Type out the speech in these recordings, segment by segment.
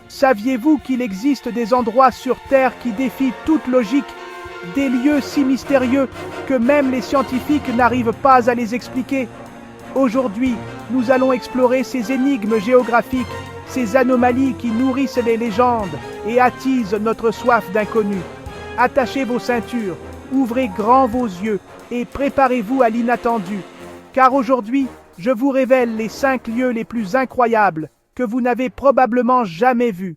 Saviez-vous qu'il existe des endroits sur Terre qui défient toute logique, des lieux si mystérieux que même les scientifiques n'arrivent pas à les expliquer? Aujourd'hui, nous allons explorer ces énigmes géographiques, ces anomalies qui nourrissent les légendes et attisent notre soif d'inconnu. Attachez vos ceintures, ouvrez grand vos yeux et préparez-vous à l'inattendu, car aujourd'hui, je vous révèle les 5 lieux les plus incroyables que vous n'avez probablement jamais vus.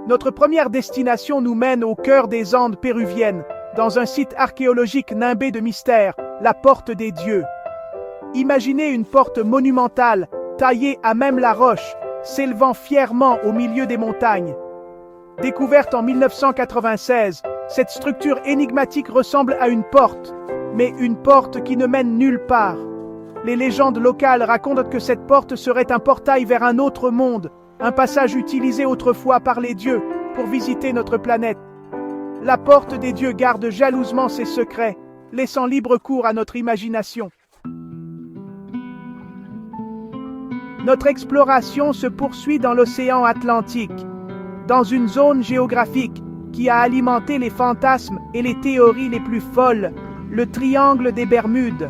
Notre première destination nous mène au cœur des Andes péruviennes, dans un site archéologique nimbé de mystères, la Porte des Dieux. Imaginez une porte monumentale, taillée à même la roche, s'élevant fièrement au milieu des montagnes. Découverte en 1996, cette structure énigmatique ressemble à une porte, mais une porte qui ne mène nulle part. Les légendes locales racontent que cette porte serait un portail vers un autre monde, un passage utilisé autrefois par les dieux pour visiter notre planète. La Porte des Dieux garde jalousement ses secrets, laissant libre cours à notre imagination. Notre exploration se poursuit dans l'océan Atlantique, dans une zone géographique qui a alimenté les fantasmes et les théories les plus folles, le triangle des Bermudes.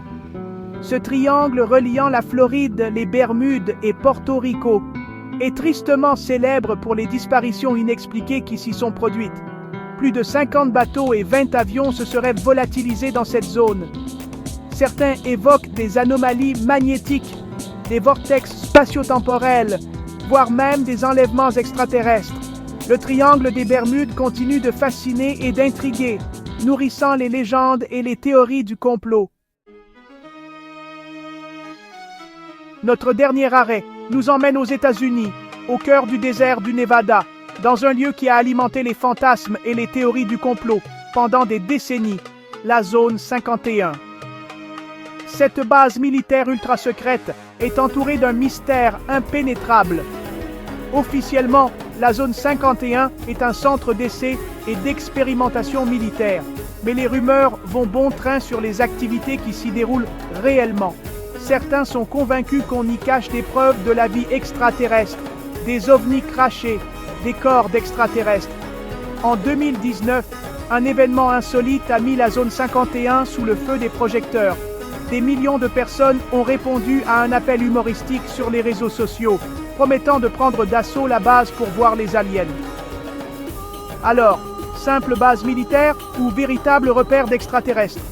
Ce triangle reliant la Floride, les Bermudes et Porto Rico est tristement célèbre pour les disparitions inexpliquées qui s'y sont produites. Plus de 50 bateaux et 20 avions se seraient volatilisés dans cette zone. Certains évoquent des anomalies magnétiques, des vortex spatio-temporels, voire même des enlèvements extraterrestres. Le triangle des Bermudes continue de fasciner et d'intriguer, nourrissant les légendes et les théories du complot. Notre dernier arrêt nous emmène aux États-Unis, au cœur du désert du Nevada, dans un lieu qui a alimenté les fantasmes et les théories du complot pendant des décennies, la Zone 51. Cette base militaire ultra secrète est entourée d'un mystère impénétrable. Officiellement, la Zone 51 est un centre d'essai et d'expérimentation militaire, mais les rumeurs vont bon train sur les activités qui s'y déroulent réellement. Certains sont convaincus qu'on y cache des preuves de la vie extraterrestre, des ovnis crachés, des corps d'extraterrestres. En 2019, un événement insolite a mis la Zone 51 sous le feu des projecteurs. Des millions de personnes ont répondu à un appel humoristique sur les réseaux sociaux, promettant de prendre d'assaut la base pour voir les aliens. Alors, simple base militaire ou véritable repère d'extraterrestres?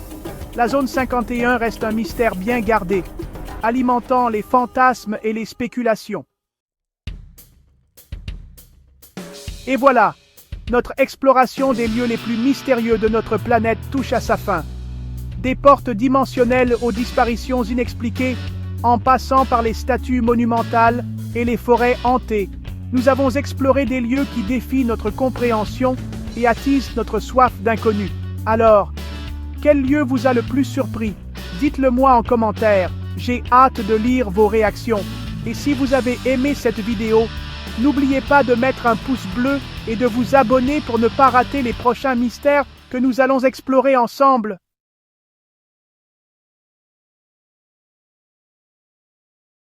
La Zone 51 reste un mystère bien gardé, alimentant les fantasmes et les spéculations. Et voilà, notre exploration des lieux les plus mystérieux de notre planète touche à sa fin. Des portes dimensionnelles aux disparitions inexpliquées, en passant par les statues monumentales et les forêts hantées, nous avons exploré des lieux qui défient notre compréhension et attisent notre soif d'inconnu. Alors, quel lieu vous a le plus surpris? Dites-le moi en commentaire, j'ai hâte de lire vos réactions. Et si vous avez aimé cette vidéo, n'oubliez pas de mettre un pouce bleu et de vous abonner pour ne pas rater les prochains mystères que nous allons explorer ensemble.